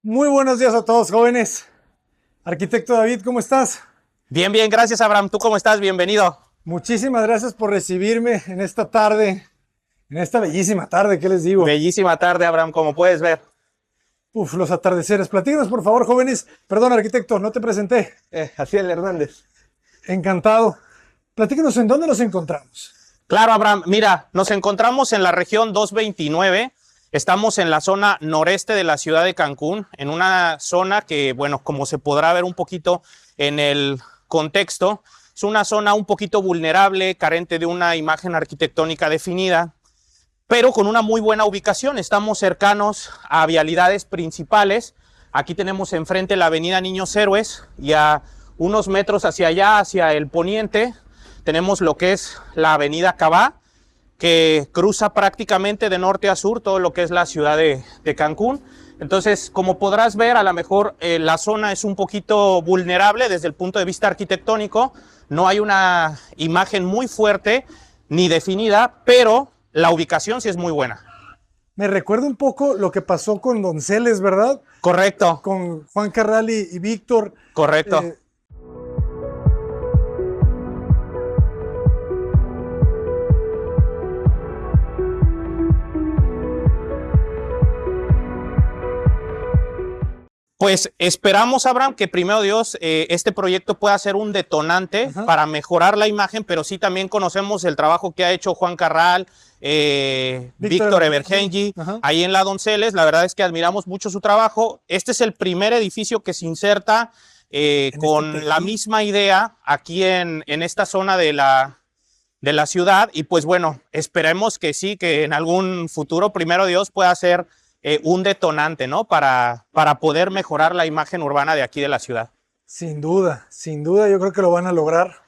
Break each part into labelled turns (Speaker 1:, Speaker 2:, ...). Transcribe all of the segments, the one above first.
Speaker 1: Muy buenos días a todos, jóvenes. Arquitecto David, ¿cómo estás?
Speaker 2: Bien, bien, gracias Abraham. ¿Tú cómo estás? Bienvenido.
Speaker 1: Muchísimas gracias por recibirme en esta tarde, en esta bellísima tarde, ¿qué les digo?
Speaker 2: Bellísima tarde, Abraham, como puedes ver.
Speaker 1: Uf, los atardeceres. Platícanos, por favor, jóvenes. Perdón, arquitecto, no te presenté.
Speaker 2: Jaciel Hernández.
Speaker 1: Encantado. Platícanos en dónde nos encontramos.
Speaker 2: Claro, Abraham. Mira, nos encontramos en la región 229. Estamos en la zona noreste de la ciudad de Cancún, en una zona que, bueno, como se podrá ver un poquito en el contexto, es una zona un poquito vulnerable, carente de una imagen arquitectónica definida, pero con una muy buena ubicación. Estamos cercanos a vialidades principales. Aquí tenemos enfrente la avenida Niños Héroes y a unos metros hacia allá, hacia el poniente, tenemos lo que es la avenida Cabá, que cruza prácticamente de norte a sur todo lo que es la ciudad de Cancún. Entonces, como podrás ver, a lo mejor la zona es un poquito vulnerable desde el punto de vista arquitectónico. No hay una imagen muy fuerte ni definida, pero la ubicación sí es muy buena.
Speaker 1: Me recuerda un poco lo que pasó con Donceles, ¿verdad?
Speaker 2: Correcto.
Speaker 1: Con Juan Carral y Víctor.
Speaker 2: Correcto. Pues esperamos, Abraham, que primero Dios este proyecto pueda ser un detonante para mejorar la imagen, pero sí también conocemos el trabajo que ha hecho Juan Carral, Víctor Evergenji, ahí en la Donceles. La verdad es que admiramos mucho su trabajo. Este es el primer edificio que se inserta con la misma idea aquí en esta zona de la ciudad. Y pues bueno, esperemos que sí, que en algún futuro, primero Dios, pueda ser un detonante, ¿no? Para poder mejorar la imagen urbana de aquí de la ciudad.
Speaker 1: Sin duda, yo creo que lo van a lograr,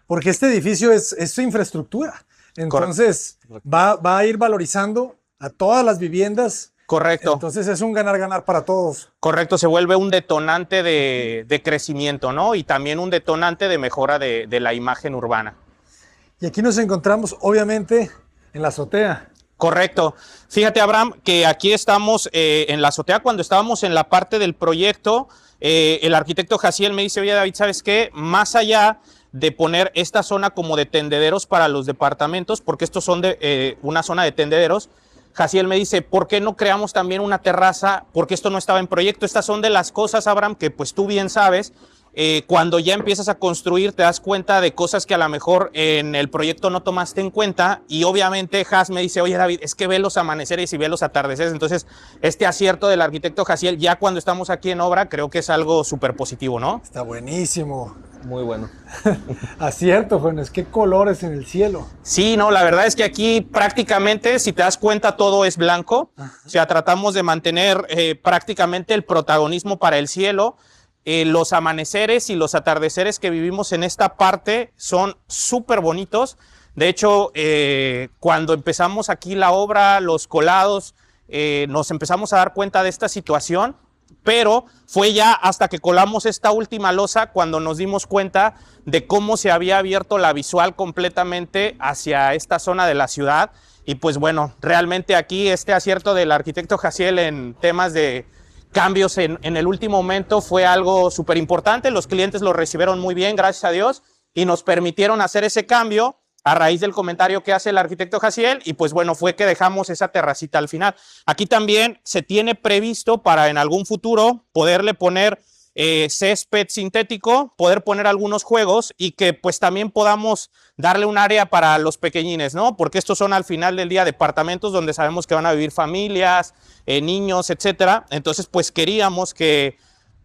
Speaker 1: porque este edificio es su infraestructura. Entonces va a ir valorizando a todas las viviendas.
Speaker 2: Correcto.
Speaker 1: Entonces es un ganar-ganar para todos.
Speaker 2: Correcto, se vuelve un detonante de crecimiento, ¿no? Y también un detonante de mejora de la imagen urbana.
Speaker 1: Y aquí nos encontramos, obviamente, en la azotea.
Speaker 2: Correcto. Fíjate, Abraham, que aquí estamos en la azotea. Cuando estábamos en la parte del proyecto, el arquitecto Jaciel me dice, oye, David, ¿sabes qué? Más allá de poner esta zona como de tendederos para los departamentos, porque estos son una zona de tendederos, Jaciel me dice, ¿por qué no creamos también una terraza? Porque esto no estaba en proyecto. Estas son de las cosas, Abraham, que pues tú bien sabes, cuando ya empiezas a construir te das cuenta de cosas que a lo mejor en el proyecto no tomaste en cuenta, y obviamente Jas me dice, oye David, es que ve los amaneceres y ve los atardeceres. Entonces este acierto del arquitecto Jaciel ya cuando estamos aquí en obra creo que es algo súper positivo, ¿no?
Speaker 1: Está buenísimo.
Speaker 2: Muy bueno.
Speaker 1: Acierto, jóvenes, qué colores en el cielo.
Speaker 2: Sí, no, la verdad es que aquí prácticamente, si te das cuenta, todo es blanco. O sea, tratamos de mantener prácticamente el protagonismo para el cielo. Los amaneceres y los atardeceres que vivimos en esta parte son súper bonitos. De hecho, cuando empezamos aquí la obra, los colados, nos empezamos a dar cuenta de esta situación, pero fue ya hasta que colamos esta última losa cuando nos dimos cuenta de cómo se había abierto la visual completamente hacia esta zona de la ciudad. Y pues bueno, realmente aquí este acierto del arquitecto Jaciel en temas de cambios en el último momento fue algo súper importante. Los clientes lo recibieron muy bien, gracias a Dios, y nos permitieron hacer ese cambio a raíz del comentario que hace el arquitecto Jaciel, y pues bueno, fue que dejamos esa terracita al final. Aquí también se tiene previsto para en algún futuro poderle poner césped sintético, poder poner algunos juegos y que pues también podamos darle un área para los pequeñines, ¿no? Porque estos son al final del día departamentos donde sabemos que van a vivir familias, niños, etcétera. Entonces pues queríamos que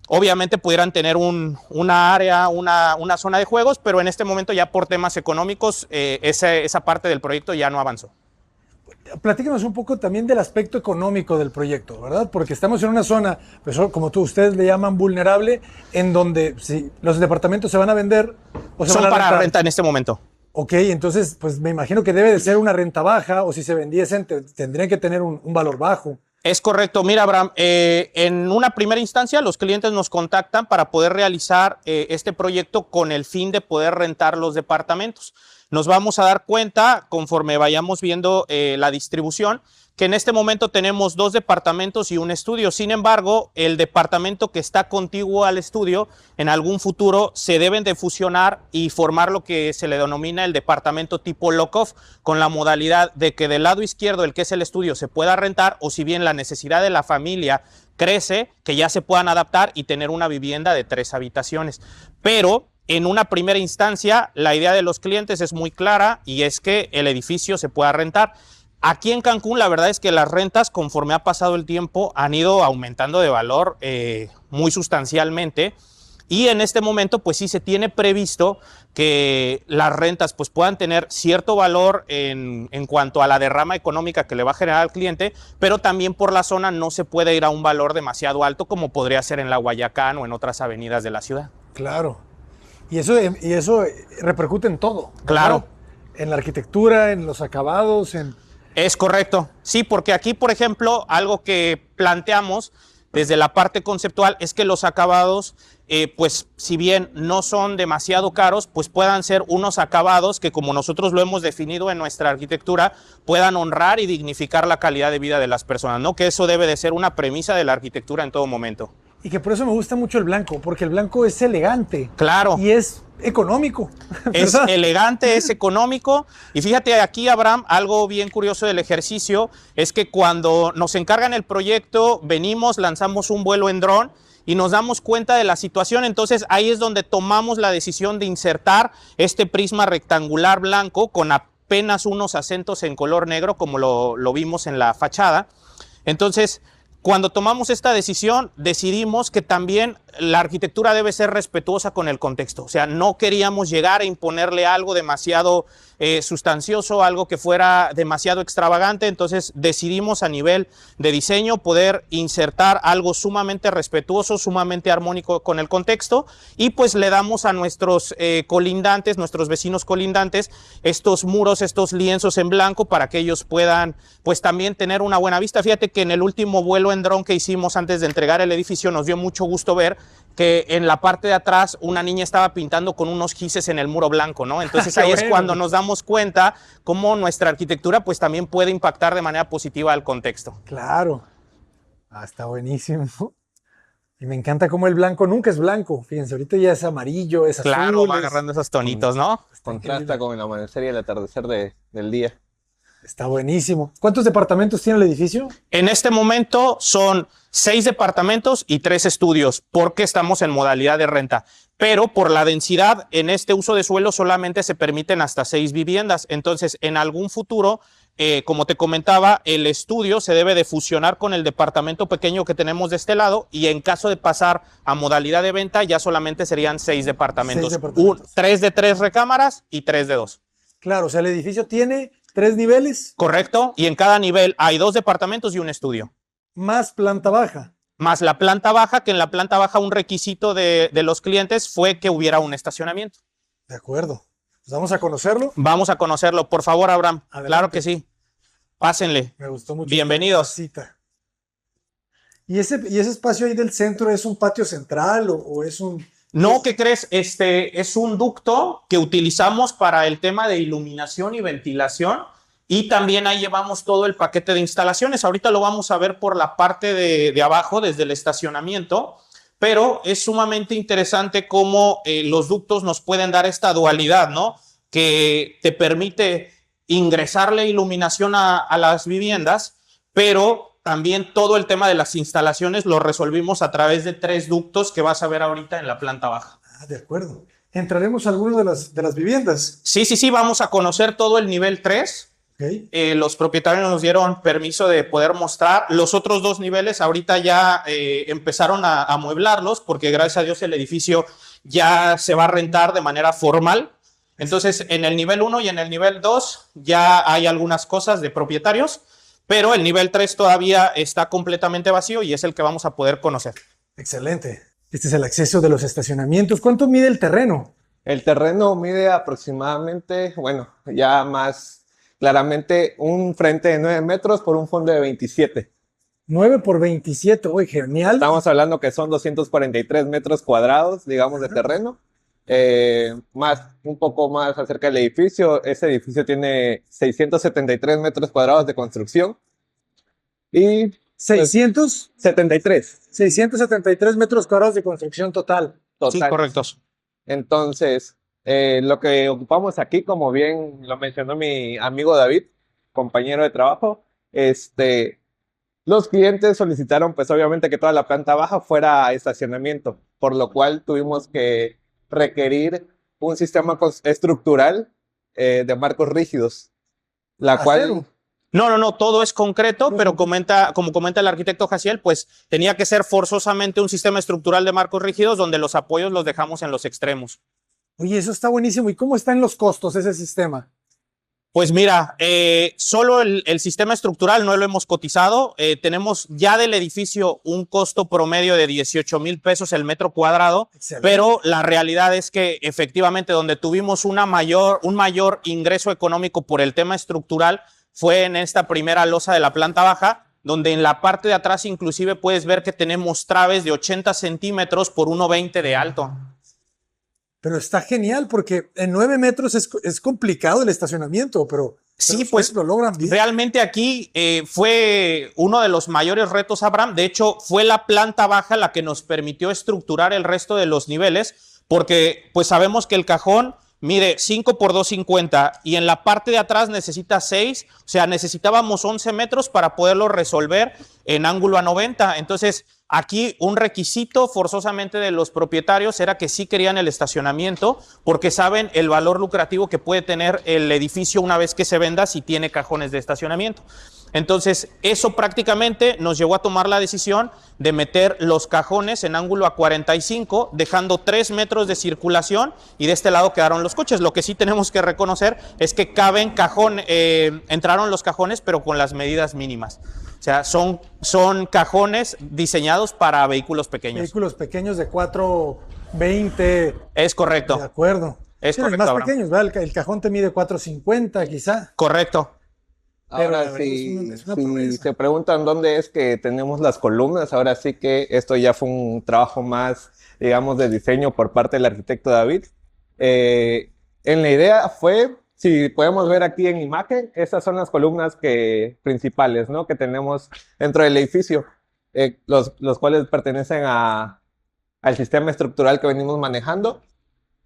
Speaker 2: obviamente pudieran tener una área, una zona de juegos, pero en este momento ya por temas económicos esa parte del proyecto ya no avanzó.
Speaker 1: Platícanos un poco también del aspecto económico del proyecto, ¿verdad? Porque estamos en una zona, pues, como ustedes le llaman, vulnerable, en donde si los departamentos se van a vender o se
Speaker 2: son
Speaker 1: van a
Speaker 2: para
Speaker 1: rentar.
Speaker 2: renta en este momento.
Speaker 1: Ok, entonces pues me imagino que debe de ser una renta baja, o si se vendiesen tendrían que tener un valor bajo.
Speaker 2: Es correcto. Mira, Abraham, en una primera instancia los clientes nos contactan para poder realizar este proyecto con el fin de poder rentar los departamentos. nos vamos a dar cuenta, conforme vayamos viendo la distribución, que en este momento tenemos 2 departamentos y un estudio. Sin embargo, el departamento que está contiguo al estudio, en algún futuro se deben de fusionar y formar lo que se le denomina el departamento tipo lock-off, con la modalidad de que del lado izquierdo, el que es el estudio, se pueda rentar, o si bien la necesidad de la familia crece, que ya se puedan adaptar y tener una vivienda de 3 habitaciones. Pero en una primera instancia, la idea de los clientes es muy clara, y es que el edificio se pueda rentar. Aquí en Cancún, la verdad es que las rentas, conforme ha pasado el tiempo, han ido aumentando de valor muy sustancialmente, y en este momento pues sí se tiene previsto que las rentas pues puedan tener cierto valor en cuanto a la derrama económica que le va a generar al cliente, pero también por la zona no se puede ir a un valor demasiado alto como podría ser en la Guayacán o en otras avenidas de la ciudad.
Speaker 1: Claro. Y eso repercute en todo, ¿verdad?
Speaker 2: Claro.
Speaker 1: En la arquitectura, en los acabados, en...
Speaker 2: Es correcto. Sí, porque aquí, por ejemplo, algo que planteamos desde la parte conceptual es que los acabados, pues si bien no son demasiado caros, pues puedan ser unos acabados que, como nosotros lo hemos definido en nuestra arquitectura, puedan honrar y dignificar la calidad de vida de las personas, ¿no? Que eso debe de ser una premisa de la arquitectura en todo momento.
Speaker 1: Y que por eso me gusta mucho el blanco, porque el blanco es elegante.
Speaker 2: Claro.
Speaker 1: Y es económico.
Speaker 2: Es elegante, es económico. Y fíjate aquí, Abraham, algo bien curioso del ejercicio es que cuando nos encargan el proyecto, venimos, lanzamos un vuelo en dron y nos damos cuenta de la situación. Entonces ahí es donde tomamos la decisión de insertar este prisma rectangular blanco con apenas unos acentos en color negro, como lo vimos en la fachada. Entonces, cuando tomamos esta decisión, decidimos que también la arquitectura debe ser respetuosa con el contexto. O sea, no queríamos llegar a imponerle algo demasiado sustancioso, algo que fuera demasiado extravagante. Entonces decidimos a nivel de diseño poder insertar algo sumamente respetuoso, sumamente armónico con el contexto, y pues le damos a nuestros colindantes, nuestros vecinos colindantes, estos muros, estos lienzos en blanco para que ellos puedan pues también tener una buena vista. Fíjate que en el último vuelo en dron que hicimos antes de entregar el edificio nos dio mucho gusto ver que en la parte de atrás una niña estaba pintando con unos gises en el muro blanco, ¿no? Entonces ahí es cuando nos damos cuenta cómo nuestra arquitectura pues también puede impactar de manera positiva al contexto.
Speaker 1: Claro. Está buenísimo. Y me encanta cómo el blanco nunca es blanco. Fíjense, ahorita ya es amarillo, es azul.
Speaker 2: Claro, va agarrando esos tonitos, ¿no?
Speaker 3: Contrasta con el amanecer y el atardecer del día.
Speaker 1: Está buenísimo. ¿Cuántos departamentos tiene el edificio?
Speaker 2: En este momento son 6 departamentos y 3 estudios, porque estamos en modalidad de renta. Pero por la densidad, en este uso de suelo solamente se permiten hasta 6 viviendas. Entonces, en algún futuro, como te comentaba, el estudio se debe de fusionar con el departamento pequeño que tenemos de este lado, y en caso de pasar a modalidad de venta, ya solamente serían 6 departamentos.
Speaker 1: 6 departamentos.
Speaker 2: 3 de 3 recámaras y 3 de 2.
Speaker 1: Claro, o sea, el edificio tiene 3 niveles.
Speaker 2: Correcto, y en cada nivel hay 2 departamentos y un estudio.
Speaker 1: Más planta baja.
Speaker 2: Más la planta baja, que en la planta baja un requisito de los clientes fue que hubiera un estacionamiento.
Speaker 1: De acuerdo. Pues vamos a conocerlo.
Speaker 2: Vamos a conocerlo. Por favor, Abraham.
Speaker 1: Adelante.
Speaker 2: Claro que sí. Pásenle.
Speaker 1: Me gustó mucho.
Speaker 2: Bienvenidos.
Speaker 1: ¿Y ese espacio ahí del centro es un patio central o es un...?
Speaker 2: No, ¿qué crees? Es un ducto que utilizamos para el tema de iluminación y ventilación, y también ahí llevamos todo el paquete de instalaciones. Ahorita lo vamos a ver por la parte de abajo, desde el estacionamiento, pero es sumamente interesante cómo los ductos nos pueden dar esta dualidad, ¿no? Que te permite ingresarle iluminación a las viviendas, pero también todo el tema de las instalaciones lo resolvimos a través de 3 ductos que vas a ver ahorita en la planta baja.
Speaker 1: De acuerdo. ¿Entraremos a alguno de las viviendas?
Speaker 2: Sí, vamos a conocer todo el nivel 3.
Speaker 1: Okay.
Speaker 2: Los propietarios nos dieron permiso de poder mostrar los otros 2 niveles. Ahorita ya empezaron a amueblarlos, porque gracias a Dios el edificio ya se va a rentar de manera formal. Entonces, en el nivel 1 y en el nivel 2 ya hay algunas cosas de propietarios, pero el nivel 3 todavía está completamente vacío y es el que vamos a poder conocer.
Speaker 1: Excelente. Este es el acceso de los estacionamientos. ¿Cuánto mide el terreno?
Speaker 3: El terreno mide aproximadamente, bueno, ya más claramente, un frente de 9 metros por un fondo de 27.
Speaker 1: 9 por 27, uy, genial.
Speaker 3: Estamos hablando que son 243 metros cuadrados, digamos, de terreno. Un poco más acerca del edificio. Ese edificio tiene 673 metros cuadrados de construcción y pues,
Speaker 1: 600,
Speaker 3: 73
Speaker 1: 673 metros cuadrados de construcción total.
Speaker 2: Sí,
Speaker 3: total.
Speaker 2: correctos.
Speaker 3: Entonces, lo que ocupamos aquí, como bien lo mencionó mi amigo David, compañero de trabajo, los clientes solicitaron, pues obviamente, que toda la planta baja fuera a estacionamiento, por lo cual tuvimos que requerir un sistema estructural de marcos rígidos, la cual...
Speaker 1: Acero.
Speaker 2: No, todo es concreto, pero como comenta el arquitecto Jaciel, pues tenía que ser forzosamente un sistema estructural de marcos rígidos donde los apoyos los dejamos en los extremos.
Speaker 1: Oye, eso está buenísimo. ¿Y cómo están los costos ese sistema?
Speaker 2: Pues mira, solo el sistema estructural no lo hemos cotizado. Tenemos ya del edificio un costo promedio de 18,000 pesos el metro cuadrado,
Speaker 1: Excelente.
Speaker 2: pero la realidad es que efectivamente donde tuvimos un mayor ingreso económico por el tema estructural fue en esta primera losa de la planta baja, donde en la parte de atrás inclusive puedes ver que tenemos traves de 80 centímetros por 1,20 de alto.
Speaker 1: Pero está genial porque en 9 metros es complicado el estacionamiento, pero
Speaker 2: Sí,
Speaker 1: ustedes
Speaker 2: pues
Speaker 1: lo logran bien.
Speaker 2: realmente aquí fue uno de los mayores retos, Abraham. De hecho, fue la planta baja la que nos permitió estructurar el resto de los niveles, porque pues sabemos que el cajón mide 5 por 2,50 y en la parte de atrás necesita 6, o sea, necesitábamos 11 metros para poderlo resolver en ángulo a 90. Entonces, aquí un requisito forzosamente de los propietarios era que sí querían el estacionamiento porque saben el valor lucrativo que puede tener el edificio una vez que se venda si tiene cajones de estacionamiento. Entonces, eso prácticamente nos llevó a tomar la decisión de meter los cajones en ángulo a 45, dejando 3 metros de circulación y de este lado quedaron los coches. Lo que sí tenemos que reconocer es que caben entraron los cajones, pero con las medidas mínimas. O sea, son cajones diseñados para vehículos pequeños.
Speaker 1: Vehículos pequeños de 420.
Speaker 2: Es correcto.
Speaker 1: De acuerdo.
Speaker 2: Es
Speaker 1: Sí,
Speaker 2: correcto,
Speaker 1: los más
Speaker 2: Abraham.
Speaker 1: pequeños, ¿verdad? El cajón te mide 450 quizá.
Speaker 2: Correcto.
Speaker 1: Pero
Speaker 3: Ahora,
Speaker 1: es una
Speaker 3: si
Speaker 1: proeza.
Speaker 3: se preguntan dónde es que tenemos las columnas, ahora sí que esto ya fue un trabajo más, digamos, de diseño por parte del arquitecto David. En la idea fue, si podemos ver aquí en imagen, estas son las columnas principales, ¿no?, que tenemos dentro del edificio, los cuales pertenecen al sistema estructural que venimos manejando.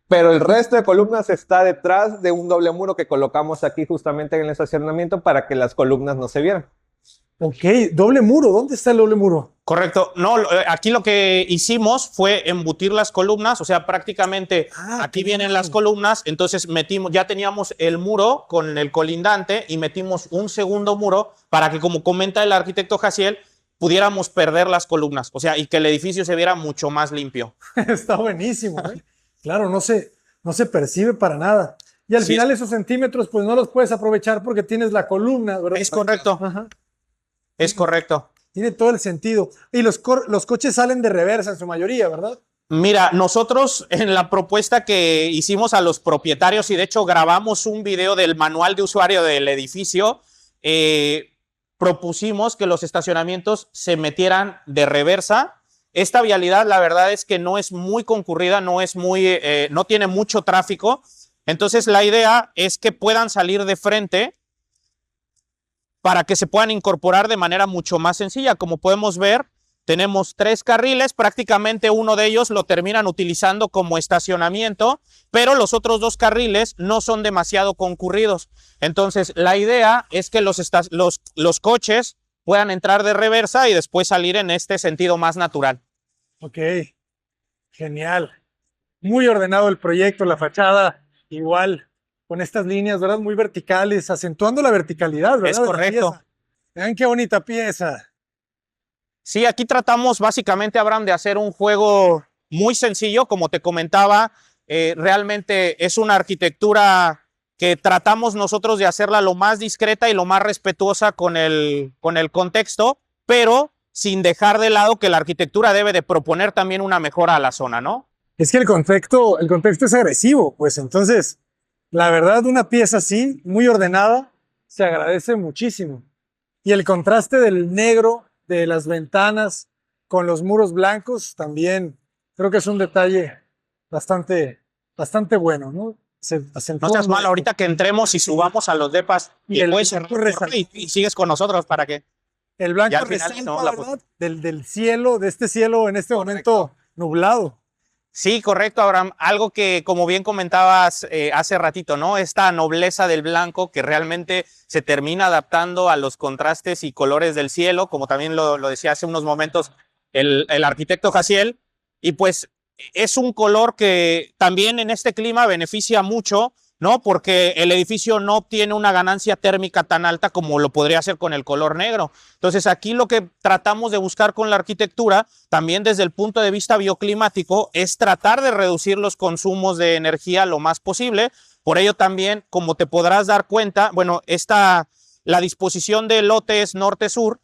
Speaker 3: Pero el resto de columnas está detrás de un doble muro que colocamos aquí justamente en el estacionamiento para que las columnas no se vieran.
Speaker 1: Ok, doble muro. ¿Dónde está el doble muro?
Speaker 2: Correcto. No, aquí lo que hicimos fue embutir las columnas, o sea, prácticamente aquí vienen las columnas, entonces ya teníamos el muro con el colindante y metimos un segundo muro para que, como comenta el arquitecto Jaciel, pudiéramos perder las columnas, o sea, y que el edificio se viera mucho más limpio.
Speaker 1: Está buenísimo, ¿eh? Claro, no se percibe para nada. Y al final esos centímetros, pues no los puedes aprovechar porque tienes la columna, ¿verdad?
Speaker 2: Es correcto.
Speaker 1: Ajá.
Speaker 2: Es correcto.
Speaker 1: Tiene todo el sentido. Y los coches salen de reversa en su mayoría, ¿verdad?
Speaker 2: Mira, nosotros en la propuesta que hicimos a los propietarios, y de hecho grabamos un video del manual de usuario del edificio, propusimos que los estacionamientos se metieran de reversa. Esta vialidad, la verdad es que no es muy concurrida, no tiene mucho tráfico. Entonces, la idea es que puedan salir de frente para que se puedan incorporar de manera mucho más sencilla. Como podemos ver, tenemos 3 carriles, prácticamente uno de ellos lo terminan utilizando como estacionamiento, pero los otros 2 carriles no son demasiado concurridos. Entonces, la idea es que los coches puedan entrar de reversa y después salir en este sentido más natural.
Speaker 1: Ok, genial. Muy ordenado el proyecto, la fachada igual, con estas líneas, ¿verdad? Muy verticales, acentuando la verticalidad, ¿verdad?
Speaker 2: Es correcto.
Speaker 1: Vean qué bonita pieza.
Speaker 2: Sí, aquí tratamos básicamente, Abraham, de hacer un juego muy sencillo, como te comentaba. Realmente es una arquitectura que tratamos nosotros de hacerla lo más discreta y lo más respetuosa con el contexto, pero sin dejar de lado que la arquitectura debe de proponer también una mejora a la zona, ¿no?
Speaker 1: Es que el contexto es agresivo, pues entonces, la verdad, una pieza así, muy ordenada, se agradece muchísimo. Y el contraste del negro de las ventanas con los muros blancos también creo que es un detalle bastante bastante bueno, ¿no? Se
Speaker 2: No seas malo, ahorita que entremos y subamos a los depas
Speaker 1: Y el
Speaker 2: puedes
Speaker 1: blanco
Speaker 2: cerrar
Speaker 1: resalta.
Speaker 2: y sigues con nosotros para que
Speaker 1: El blanco
Speaker 2: ya al final,
Speaker 1: resalta,
Speaker 2: no, la
Speaker 1: ¿verdad? Del cielo, de este cielo en este momento nublado.
Speaker 2: Sí, correcto, Abraham. Algo que, como bien comentabas hace ratito, ¿no? Esta nobleza del blanco que realmente se termina adaptando a los contrastes y colores del cielo, como también lo decía hace unos momentos el arquitecto Jaciel. Y pues es un color que también en este clima beneficia mucho, ¿no? Porque el edificio no obtiene una ganancia térmica tan alta como lo podría hacer con el color negro. Entonces aquí lo que tratamos de buscar con la arquitectura, también desde el punto de vista bioclimático, es tratar de reducir los consumos de energía lo más posible. Por ello también, como te podrás dar cuenta, bueno, la disposición de lotes norte-sur,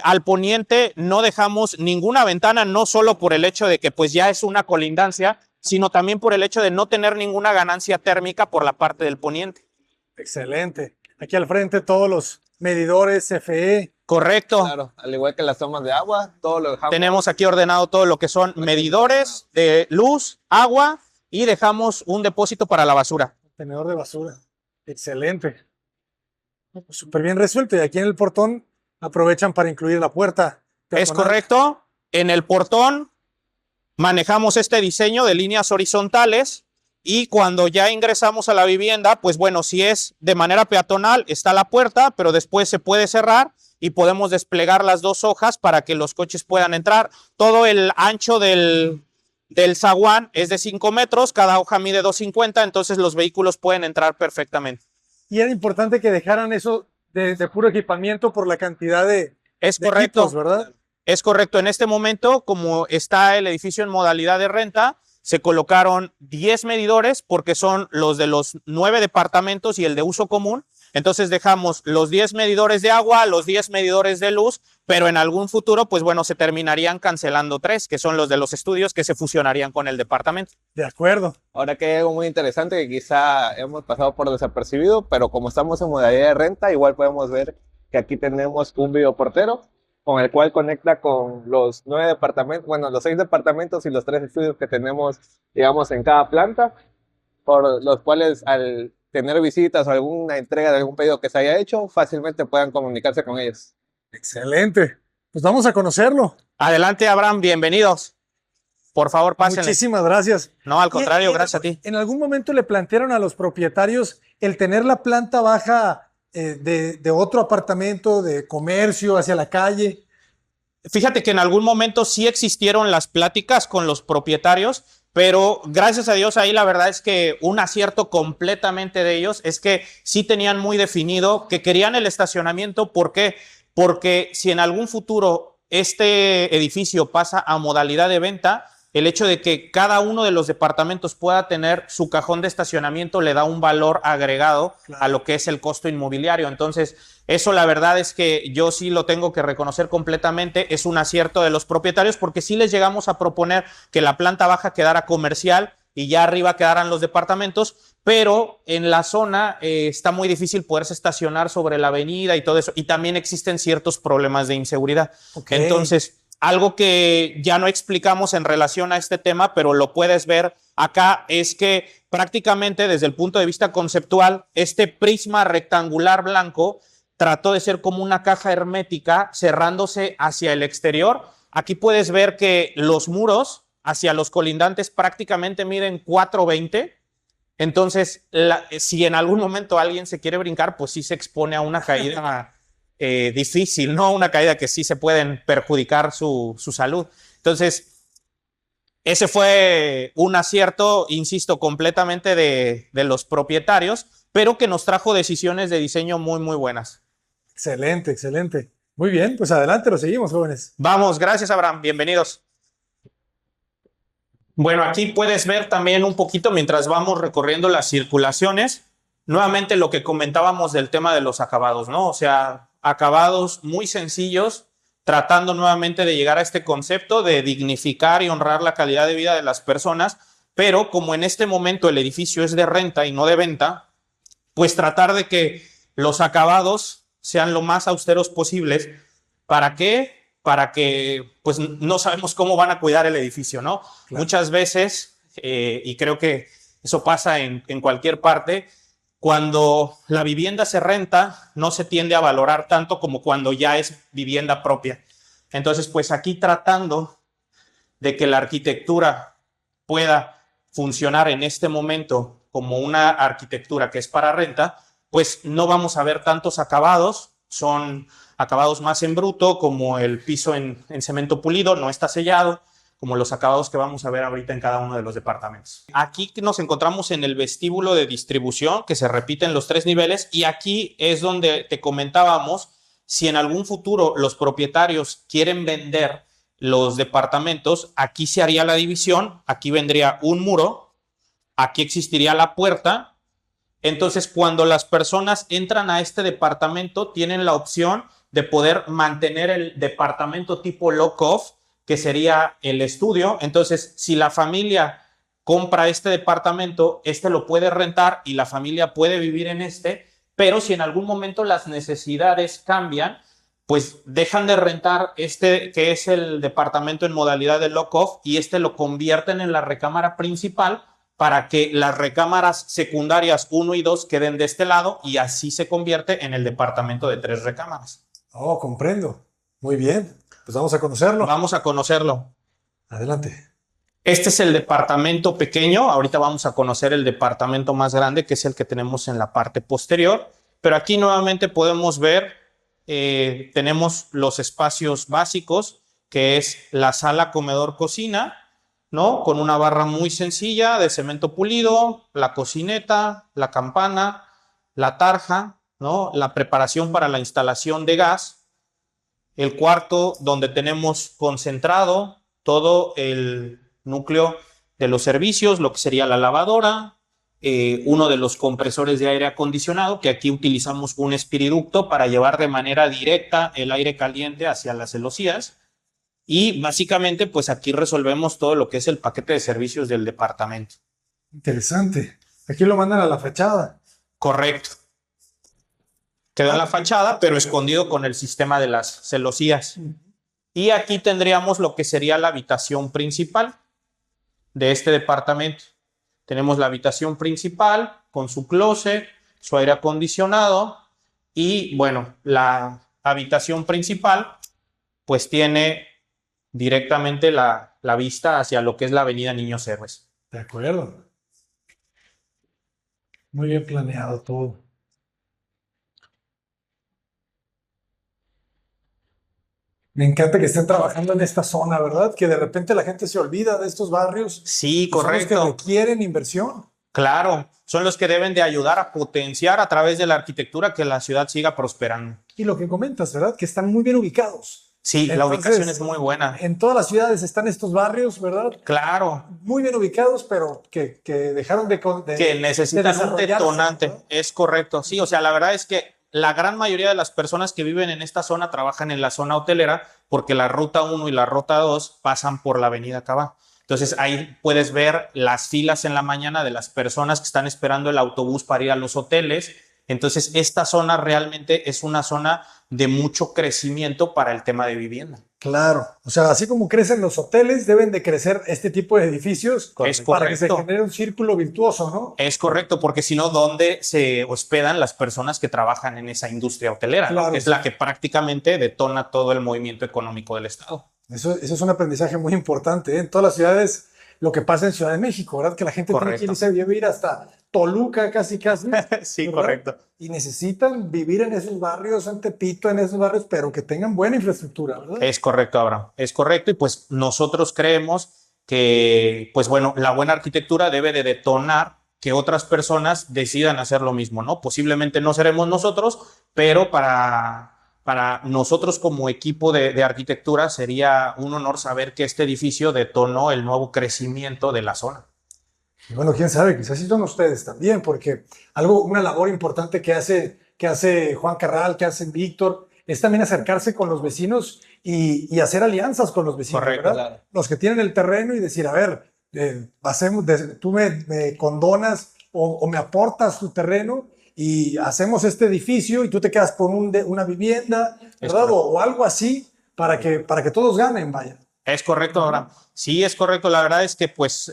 Speaker 2: al poniente no dejamos ninguna ventana, no solo por el hecho de que pues ya es una colindancia, sino también por el hecho de no tener ninguna ganancia térmica por la parte del poniente.
Speaker 1: Excelente. Aquí al frente todos los medidores CFE.
Speaker 2: Correcto.
Speaker 3: Claro, al igual que las tomas de agua, todo lo dejamos.
Speaker 2: Tenemos aquí ordenado todo lo que son medidores de luz, agua y dejamos un depósito para la basura.
Speaker 1: Tenedor de basura. Excelente. Súper bien resuelto. Y aquí en el portón aprovechan para incluir la puerta
Speaker 2: Es
Speaker 1: peatonal.
Speaker 2: correcto. En el portón manejamos este diseño de líneas horizontales y cuando ya ingresamos a la vivienda, pues bueno, si es de manera peatonal, está la puerta, pero después se puede cerrar y podemos desplegar las dos hojas para que los coches puedan entrar. Todo el ancho del zaguán es de 5 metros, cada hoja mide 2.50, entonces los vehículos pueden entrar perfectamente.
Speaker 1: Y era importante que dejaran eso de puro equipamiento por la cantidad de
Speaker 2: correcto,
Speaker 1: equipos, ¿verdad?
Speaker 2: Es correcto. En este momento, como está el edificio en modalidad de renta, se colocaron 10 medidores porque son los de los 9 departamentos y el de uso común. Entonces dejamos los 10 medidores de agua, los 10 medidores de luz, pero en algún futuro, pues bueno, se terminarían cancelando 3, que son los de los estudios que se fusionarían con el departamento.
Speaker 1: De acuerdo.
Speaker 3: Ahora que hay algo muy interesante que quizá hemos pasado por desapercibido, pero como estamos en modalidad de renta, igual podemos ver que aquí tenemos un videoportero con el cual conecta con los 9 departamentos, bueno, los 6 departamentos y los 3 estudios que tenemos, digamos, en cada planta, por los cuales al tener visitas o alguna entrega de algún pedido que se haya hecho, fácilmente puedan comunicarse con ellos.
Speaker 1: Excelente. Pues vamos a conocerlo.
Speaker 2: Adelante, Abraham, bienvenidos. Por favor, pásenle.
Speaker 1: Muchísimas gracias.
Speaker 2: No, al contrario,
Speaker 1: Y,
Speaker 2: gracias a ti.
Speaker 1: ¿En algún momento le plantearon a los propietarios el tener la planta baja de otro apartamento, de comercio hacia la calle?
Speaker 2: Fíjate que en algún momento sí existieron las pláticas con los propietarios, pero gracias a Dios ahí la verdad es que un acierto completamente de ellos es que sí tenían muy definido que querían el estacionamiento. ¿Por qué? Porque si en algún futuro este edificio pasa a modalidad de venta, el hecho de que cada uno de los departamentos pueda tener su cajón de estacionamiento le da un valor agregado a lo que es el costo inmobiliario. Entonces, eso la verdad es que yo sí lo tengo que reconocer completamente. Es un acierto de los propietarios porque sí les llegamos a proponer que la planta baja quedara comercial y ya arriba quedaran los departamentos, pero en la zona está muy difícil poderse estacionar sobre la avenida y todo eso. Y también existen ciertos problemas de inseguridad.
Speaker 1: Okay.
Speaker 2: Entonces, algo que ya no explicamos en relación a este tema, pero lo puedes ver acá, es que prácticamente desde el punto de vista conceptual, este prisma rectangular blanco trató de ser como una caja hermética cerrándose hacia el exterior. Aquí puedes ver que los muros hacia los colindantes prácticamente miden 4.20. Entonces, si en algún momento alguien se quiere brincar, pues sí se expone a una caída difícil, ¿no? Una caída que sí se pueden perjudicar su salud. Entonces, ese fue un acierto, insisto, completamente de los propietarios, pero que nos trajo decisiones de diseño muy, muy buenas.
Speaker 1: Excelente, excelente. Muy bien, pues adelante, lo seguimos, jóvenes.
Speaker 2: Vamos, gracias, Abraham. Bienvenidos. Bueno, aquí puedes ver también un poquito mientras vamos recorriendo las circulaciones, nuevamente lo que comentábamos del tema de los acabados, ¿no? O sea, acabados muy sencillos, tratando nuevamente de llegar a este concepto de dignificar y honrar la calidad de vida de las personas, pero como en este momento el edificio es de renta y no de venta, pues tratar de que los acabados sean lo más austeros posibles. ¿Para qué? Para que pues no sabemos cómo van a cuidar el edificio, ¿no? Claro. Muchas veces, y creo que eso pasa en cualquier parte. Cuando la vivienda se renta, no se tiende a valorar tanto como cuando ya es vivienda propia. Entonces, pues aquí tratando de que la arquitectura pueda funcionar en este momento como una arquitectura que es para renta, pues no vamos a ver tantos acabados, son acabados más en bruto, como el piso en cemento pulido, no está sellado, como los acabados que vamos a ver ahorita en cada uno de los departamentos. Aquí nos encontramos en el vestíbulo de distribución, que se repite en los 3 niveles, y aquí es donde te comentábamos, si en algún futuro los propietarios quieren vender los departamentos, aquí se haría la división, aquí vendría un muro, aquí existiría la puerta. Entonces, cuando las personas entran a este departamento, tienen la opción de poder mantener el departamento tipo lock-off, que sería el estudio. Entonces, si la familia compra este departamento, este lo puede rentar y la familia puede vivir en este, pero si en algún momento las necesidades cambian, pues dejan de rentar este, que es el departamento en modalidad de lock-off, y este lo convierten en la recámara principal para que las recámaras secundarias 1 y 2 queden de este lado, y así se convierte en el departamento de 3 recámaras.
Speaker 1: Oh, comprendo. Muy bien. Pues vamos a conocerlo.
Speaker 2: Vamos a conocerlo.
Speaker 1: Adelante.
Speaker 2: Este es el departamento pequeño. Ahorita vamos a conocer el departamento más grande, que es el que tenemos en la parte posterior. Pero aquí nuevamente podemos ver, tenemos los espacios básicos, que es la sala, comedor, cocina, ¿no? Con una barra muy sencilla de cemento pulido, la cocineta, la campana, la tarja, ¿no? La preparación para la instalación de gas. El cuarto donde tenemos concentrado todo el núcleo de los servicios, lo que sería la lavadora, uno de los compresores de aire acondicionado, que aquí utilizamos un espiriducto para llevar de manera directa el aire caliente hacia las celosías. Y básicamente, pues aquí resolvemos todo lo que es el paquete de servicios del departamento.
Speaker 1: Interesante. Aquí lo mandan a la fachada.
Speaker 2: Correcto. Quedó en la fachada, pero escondido con el sistema de las celosías. Y aquí tendríamos lo que sería la habitación principal de este departamento. Tenemos la habitación principal con su closet, su aire acondicionado, y bueno, la habitación principal pues tiene directamente la vista hacia lo que es la avenida Niños Héroes.
Speaker 1: De acuerdo. Muy bien planeado todo. Me encanta que estén trabajando en esta zona, ¿verdad? Que de repente la gente se olvida de estos barrios.
Speaker 2: Sí,
Speaker 1: Son los que
Speaker 2: correcto.
Speaker 1: requieren inversión.
Speaker 2: Claro, son los que deben de ayudar a potenciar a través de la arquitectura que la ciudad siga prosperando.
Speaker 1: Y lo que comentas, ¿verdad? Que están muy bien ubicados.
Speaker 2: Sí, la
Speaker 1: Entonces,
Speaker 2: ubicación es muy buena.
Speaker 1: En todas las ciudades están estos barrios, ¿verdad?
Speaker 2: Claro,
Speaker 1: Muy bien ubicados, pero que dejaron de
Speaker 2: que necesitan un
Speaker 1: desarrollarse,
Speaker 2: detonante.
Speaker 1: ¿verdad?
Speaker 2: Es correcto. Sí, o sea, la verdad es que la gran mayoría de las personas que viven en esta zona trabajan en la zona hotelera, porque la ruta 1 y la ruta 2 pasan por la avenida Cabá. Entonces ahí puedes ver las filas en la mañana de las personas que están esperando el autobús para ir a los hoteles. Entonces esta zona realmente es una zona de mucho crecimiento para el tema de vivienda.
Speaker 1: Claro, o sea, así como crecen los hoteles, deben de crecer este tipo de edificios
Speaker 2: Es
Speaker 1: para que se
Speaker 2: correcto.
Speaker 1: genere un círculo virtuoso, ¿no?
Speaker 2: Es correcto, porque si no, ¿dónde se hospedan las personas que trabajan en esa industria hotelera?
Speaker 1: Claro,
Speaker 2: ¿no? Que es
Speaker 1: sí.
Speaker 2: la que prácticamente detona todo el movimiento económico del Estado.
Speaker 1: Eso es un aprendizaje muy importante, ¿eh? En todas las ciudades, lo que pasa en Ciudad de México, ¿verdad? Que la gente tiene que irse a vivir hasta Toluca, casi.
Speaker 2: Sí,
Speaker 1: ¿verdad?
Speaker 2: correcto.
Speaker 1: Y necesitan vivir en esos barrios, en Tepito, en esos barrios, pero que tengan buena infraestructura, ¿verdad?
Speaker 2: Es correcto, Abraham. Es correcto. Y pues nosotros creemos que, pues bueno, la buena arquitectura debe de detonar que otras personas decidan hacer lo mismo, ¿no? Posiblemente no seremos nosotros, pero para nosotros como equipo de arquitectura sería un honor saber que este edificio detonó el nuevo crecimiento de la zona.
Speaker 1: Y bueno, quién sabe, quizás sí son ustedes también, porque una labor importante que hace Juan Carral, que hace Víctor, es también acercarse con los vecinos y hacer alianzas con los vecinos,
Speaker 2: Correcto,
Speaker 1: ¿verdad?
Speaker 3: claro.
Speaker 1: Los que tienen el terreno y decir, a ver, tú me condonas o me aportas tu terreno y hacemos este edificio y tú te quedas por una vivienda, ¿verdad? O algo así para que todos ganen, vaya.
Speaker 2: Es correcto, Abraham. Sí, es correcto. La verdad es que pues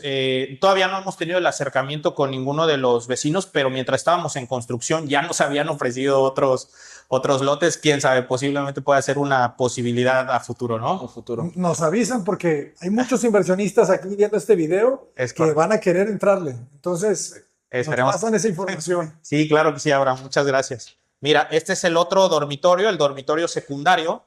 Speaker 2: todavía no hemos tenido el acercamiento con ninguno de los vecinos, pero mientras estábamos en construcción ya nos habían ofrecido otros lotes. Quién sabe, posiblemente pueda ser una posibilidad a futuro, ¿no?
Speaker 3: Un futuro.
Speaker 1: Nos avisan porque hay muchos inversionistas aquí viendo este video
Speaker 2: Es
Speaker 1: que
Speaker 2: correcto.
Speaker 1: van a querer entrarle. Entonces,
Speaker 2: Esperemos.
Speaker 1: nos pasan esa información.
Speaker 2: Sí, claro que sí, Abraham. Muchas gracias. Mira, este es el otro dormitorio, el dormitorio secundario.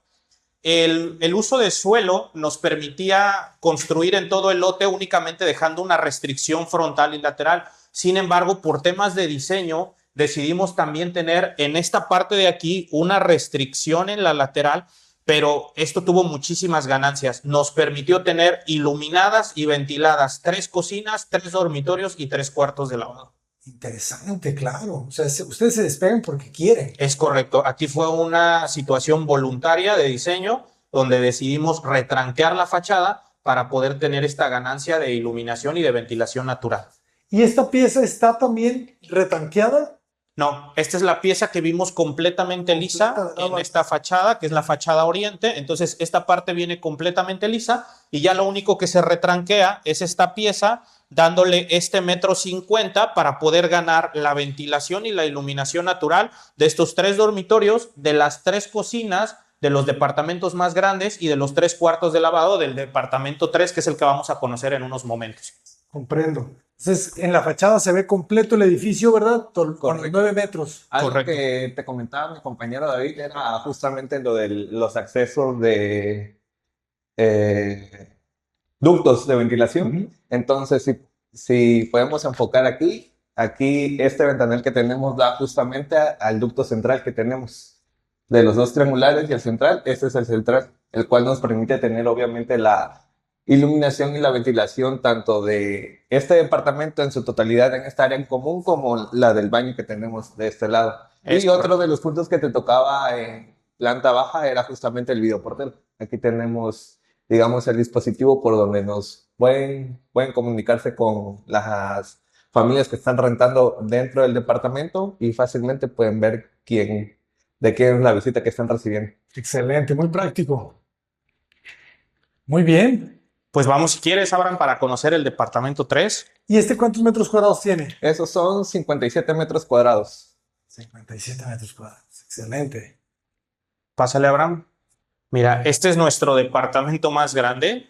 Speaker 2: El uso de suelo nos permitía construir en todo el lote únicamente dejando una restricción frontal y lateral. Sin embargo, por temas de diseño, decidimos también tener en esta parte de aquí una restricción en la lateral, pero esto tuvo muchísimas ganancias. Nos permitió tener iluminadas y ventiladas 3 cocinas, 3 dormitorios y 3 cuartos de lavado.
Speaker 1: Interesante, claro. O sea, ustedes se despegan porque quieren.
Speaker 2: Es correcto. Aquí fue una situación voluntaria de diseño donde decidimos retranquear la fachada para poder tener esta ganancia de iluminación y de ventilación natural.
Speaker 1: ¿Y esta pieza está también retanqueada?
Speaker 2: No, esta es la pieza que vimos completamente lisa en esta fachada, que es la fachada oriente. Entonces, esta parte viene completamente lisa y ya lo único que se retranquea es esta pieza, dándole este 1,50 m para poder ganar la ventilación y la iluminación natural de estos 3 dormitorios, de las 3 cocinas, de los departamentos más grandes y de los 3 cuartos de lavado del departamento 3, que es el que vamos a conocer en unos momentos.
Speaker 1: Comprendo. Entonces, en la fachada se ve completo el edificio, ¿verdad? Con los 9 metros.
Speaker 3: Algo
Speaker 2: Correcto.
Speaker 3: que te comentaba mi compañero David era justamente lo de los accesos de ductos de ventilación. Entonces, si podemos enfocar aquí este ventanal que tenemos da justamente al ducto central que tenemos. De los 2 triangulares y el central, este es el central, el cual nos permite tener obviamente la iluminación y la ventilación tanto de este departamento en su totalidad en esta área en común como la del baño que tenemos de este lado.
Speaker 2: Es
Speaker 3: y otro
Speaker 2: correcto.
Speaker 3: de los puntos que te tocaba en planta baja era justamente el videoportero. Aquí tenemos, digamos, el dispositivo por donde nos pueden comunicarse con las familias que están rentando dentro del departamento y fácilmente pueden ver de quién es la visita que están recibiendo.
Speaker 1: Excelente, muy práctico. Muy bien.
Speaker 2: Pues vamos, si quieres, Abraham, para conocer el departamento 3.
Speaker 1: ¿Y este cuántos metros cuadrados tiene?
Speaker 3: Esos son 57 metros cuadrados.
Speaker 1: 57 metros cuadrados. Excelente.
Speaker 2: Pásale, Abraham. Mira, este es nuestro departamento más grande.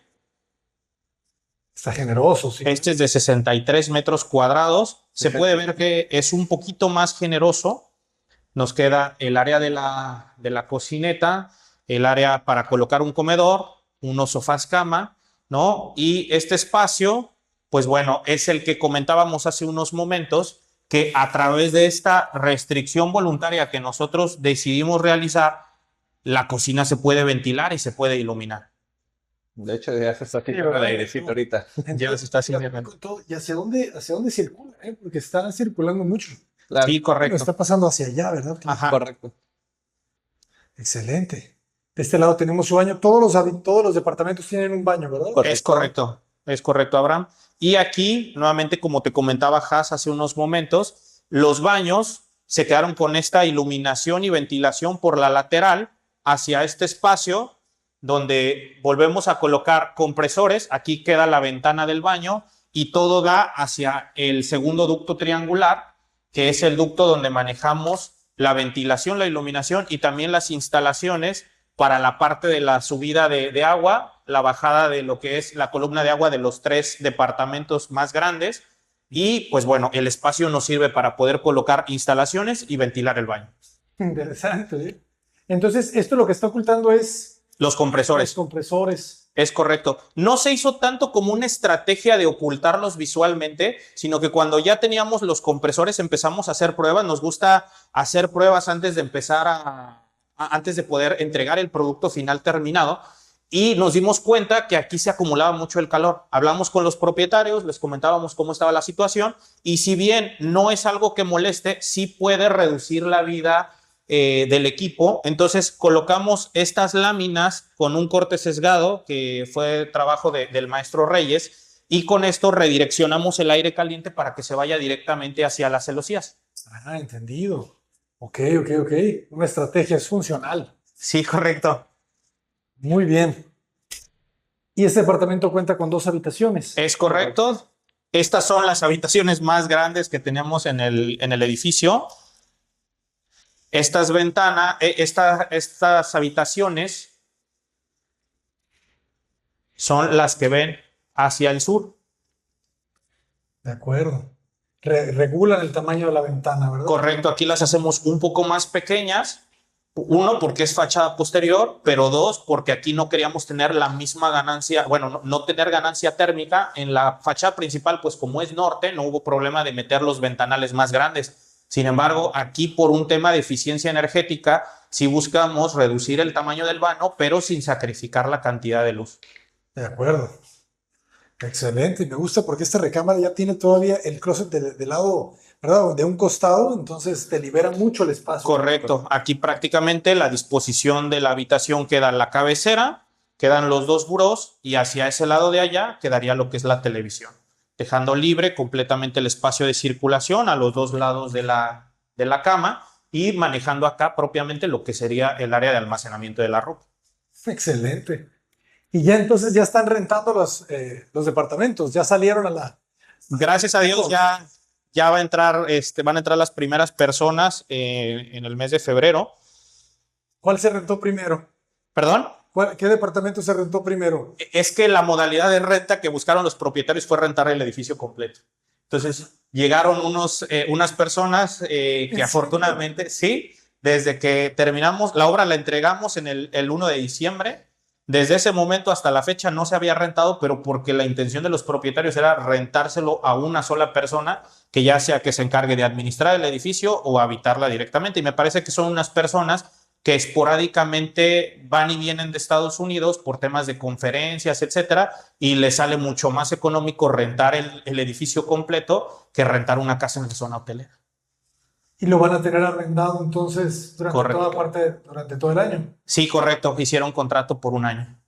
Speaker 1: Está generoso, sí.
Speaker 2: Este es de 63 metros cuadrados. Se puede ver que es un poquito más generoso. Nos queda el área de la cocineta, el área para colocar un comedor, unos sofás cama, ¿no? Y este espacio, pues bueno, es el que comentábamos hace unos momentos, que a través de esta restricción voluntaria que nosotros decidimos realizar, la cocina se puede ventilar y se puede iluminar.
Speaker 3: De hecho, ya se está haciendo
Speaker 1: ¿verdad?
Speaker 3: el airecito ahorita.
Speaker 2: Ya se está haciendo.
Speaker 1: ¿Y hacia dónde circula? Porque está circulando mucho.
Speaker 3: Claro,
Speaker 2: Sí,
Speaker 1: Bueno,
Speaker 2: correcto.
Speaker 1: está pasando hacia allá, ¿verdad?
Speaker 2: Ajá.
Speaker 3: correcto.
Speaker 1: Excelente. De este lado tenemos su baño. Todos los departamentos tienen un baño, ¿verdad?
Speaker 2: Es correcto, Abraham. Y aquí, nuevamente, como te comentaba Has hace unos momentos, los baños se quedaron con esta iluminación y ventilación por la lateral hacia este espacio donde volvemos a colocar compresores. Aquí queda la ventana del baño y todo da hacia el segundo ducto triangular, que es el ducto donde manejamos la ventilación, la iluminación y también las instalaciones para la parte de la subida de agua, la bajada de lo que es la columna de agua de los 3 departamentos más grandes. Y pues bueno, el espacio nos sirve para poder colocar instalaciones y ventilar el baño.
Speaker 1: Interesante, ¿eh? Entonces, esto lo que está ocultando es
Speaker 2: Los compresores.
Speaker 1: los compresores.
Speaker 2: Es correcto. No se hizo tanto como una estrategia de ocultarlos visualmente, sino que cuando ya teníamos los compresores empezamos a hacer pruebas. Nos gusta hacer pruebas antes de empezar antes de poder entregar el producto final terminado. Y nos dimos cuenta que aquí se acumulaba mucho el calor. Hablamos con los propietarios, les comentábamos cómo estaba la situación y si bien no es algo que moleste, sí puede reducir la vida del equipo. Entonces colocamos estas láminas con un corte sesgado, que fue trabajo del maestro Reyes, y con esto redireccionamos el aire caliente para que se vaya directamente hacia las celosías.
Speaker 1: Ah, entendido. Ok. Una estrategia es funcional.
Speaker 2: Sí, correcto.
Speaker 1: Muy bien. Y este departamento cuenta con 2 habitaciones.
Speaker 2: Es correcto. Estas son las habitaciones más grandes que tenemos en el edificio. Estas ventanas, estas habitaciones son las que ven hacia el sur.
Speaker 1: De acuerdo. Regulan el tamaño de la ventana, ¿verdad?
Speaker 2: Correcto, aquí las hacemos un poco más pequeñas. Uno, porque es fachada posterior, pero dos, porque aquí no queríamos tener la misma ganancia, bueno, no tener ganancia térmica. En la fachada principal, pues como es norte, no hubo problema de meter los ventanales más grandes. Sin embargo, aquí por un tema de eficiencia energética, sí buscamos reducir el tamaño del vano, pero sin sacrificar la cantidad de luz.
Speaker 1: De acuerdo. Excelente. Me gusta porque esta recámara ya tiene todavía el closet del lado, ¿verdad? De un costado, entonces te libera mucho el espacio.
Speaker 2: Correcto. Aquí prácticamente la disposición de la habitación queda en la cabecera, quedan los 2 burós y hacia ese lado de allá quedaría lo que es la televisión, dejando libre completamente el espacio de circulación a los 2 lados de la cama y manejando acá propiamente lo que sería el área de almacenamiento de la ropa.
Speaker 1: Excelente. Y ya entonces ya están rentando los departamentos, ya salieron a la...
Speaker 2: Gracias a Dios ya van a entrar las primeras personas en el mes de febrero.
Speaker 1: ¿Cuál se rentó primero?
Speaker 2: ¿Perdón?
Speaker 1: ¿Qué departamento se rentó primero?
Speaker 2: Es que la modalidad de renta que buscaron los propietarios fue rentar el edificio completo. Entonces llegaron unas personas que afortunadamente, sí, desde que terminamos, la obra la entregamos en el 1 de diciembre. Desde ese momento hasta la fecha no se había rentado, pero porque la intención de los propietarios era rentárselo a una sola persona, que ya sea que se encargue de administrar el edificio o habitarla directamente. Y me parece que son unas personas que esporádicamente van y vienen de Estados Unidos por temas de conferencias, etcétera, y les sale mucho más económico rentar el edificio completo que rentar una casa en la zona hotelera.
Speaker 1: Y lo van a tener arrendado entonces durante todo el año.
Speaker 2: Sí, correcto. Hicieron contrato por 1 año.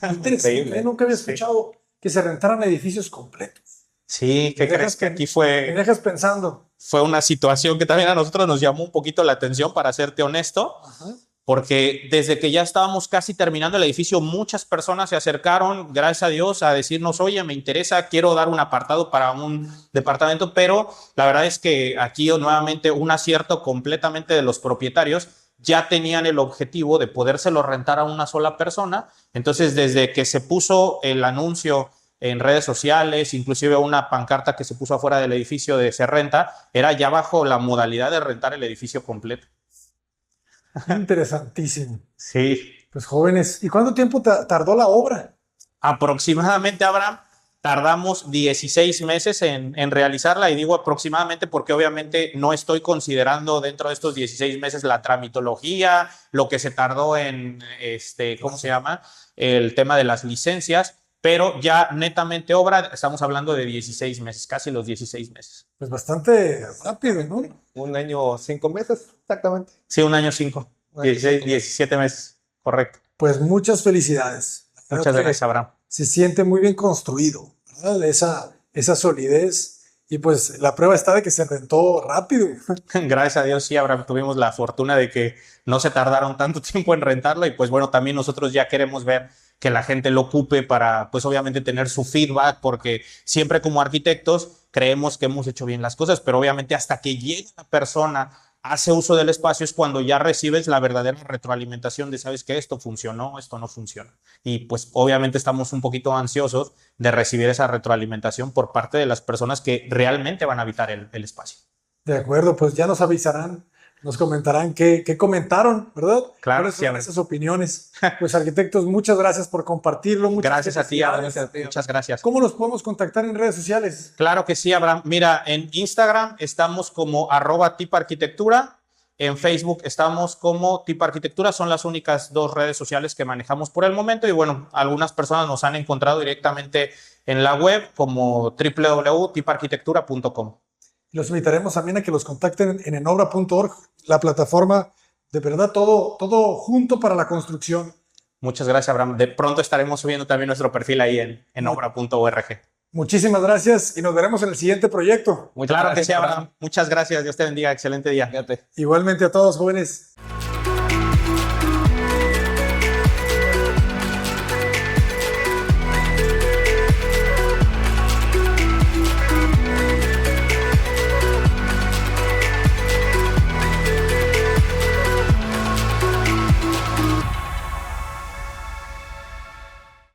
Speaker 1: Interesante. Nunca había escuchado que se rentaran edificios completos.
Speaker 2: Sí, ¿qué crees que aquí
Speaker 1: me dejas pensando?
Speaker 2: Fue una situación que también a nosotros nos llamó un poquito la atención, para serte honesto. Ajá. Porque desde que ya estábamos casi terminando el edificio, muchas personas se acercaron, gracias a Dios, a decirnos, oye, me interesa, quiero dar un apartado para un departamento, pero la verdad es que aquí nuevamente un acierto completamente de los propietarios. Ya tenían el objetivo de podérselo rentar a una sola persona. Entonces, desde que se puso el anuncio en redes sociales, inclusive una pancarta que se puso afuera del edificio de se renta, era ya bajo la modalidad de rentar el edificio completo.
Speaker 1: Interesantísimo.
Speaker 2: Sí.
Speaker 1: Pues jóvenes, ¿y cuánto tiempo tardó la obra?
Speaker 2: Aproximadamente, Abraham, tardamos 16 meses en realizarla, y digo aproximadamente porque obviamente no estoy considerando dentro de estos 16 meses la tramitología, lo que se tardó en, ¿cómo se llama? El tema de las licencias, pero ya netamente obra, estamos hablando de 16 meses, casi los 16 meses.
Speaker 1: Pues bastante rápido, ¿no?
Speaker 3: 1 año, 5 meses, exactamente.
Speaker 2: Sí, 1 año 5, 16, 17 meses, correcto.
Speaker 1: Pues muchas felicidades.
Speaker 2: Muchas gracias, Abraham.
Speaker 1: Se siente muy bien construido, ¿verdad? Esa solidez. Y pues la prueba está de que se rentó rápido.
Speaker 2: Gracias a Dios, sí, Abraham, tuvimos la fortuna de que no se tardaron tanto tiempo en rentarlo, y pues bueno, también nosotros ya queremos ver que la gente lo ocupe para, pues obviamente, tener su feedback, porque siempre como arquitectos creemos que hemos hecho bien las cosas, pero obviamente hasta que llegue la persona, hace uso del espacio, es cuando ya recibes la verdadera retroalimentación de, ¿sabes qué? Esto funcionó, esto no funciona. Y pues obviamente estamos un poquito ansiosos de recibir esa retroalimentación por parte de las personas que realmente van a habitar el espacio.
Speaker 1: De acuerdo, pues ya nos avisarán, nos comentarán qué comentaron, ¿verdad?
Speaker 2: Claro,
Speaker 1: sí, esas opiniones. Pues arquitectos, muchas gracias por compartirlo.
Speaker 2: Gracias a ti, Abraham. Muchas gracias.
Speaker 1: ¿Cómo nos podemos contactar en redes sociales?
Speaker 2: Claro que sí, Abraham. Mira, en Instagram estamos como @tiparquitectura. En Facebook estamos como Tip Arquitectura. Son las únicas 2 redes sociales que manejamos por el momento. Y bueno, algunas personas nos han encontrado directamente en la web como www.tiparquitectura.com.
Speaker 1: Los invitaremos también a que los contacten en enobra.org, la plataforma, de verdad, todo junto para la construcción.
Speaker 2: Muchas gracias, Abraham. De pronto estaremos subiendo también nuestro perfil ahí en enobra.org.
Speaker 1: Muchísimas gracias y nos veremos en el siguiente proyecto.
Speaker 2: Claro que sí, Abraham. Muchas gracias. Dios te bendiga. Excelente día.
Speaker 1: Igualmente a todos, jóvenes.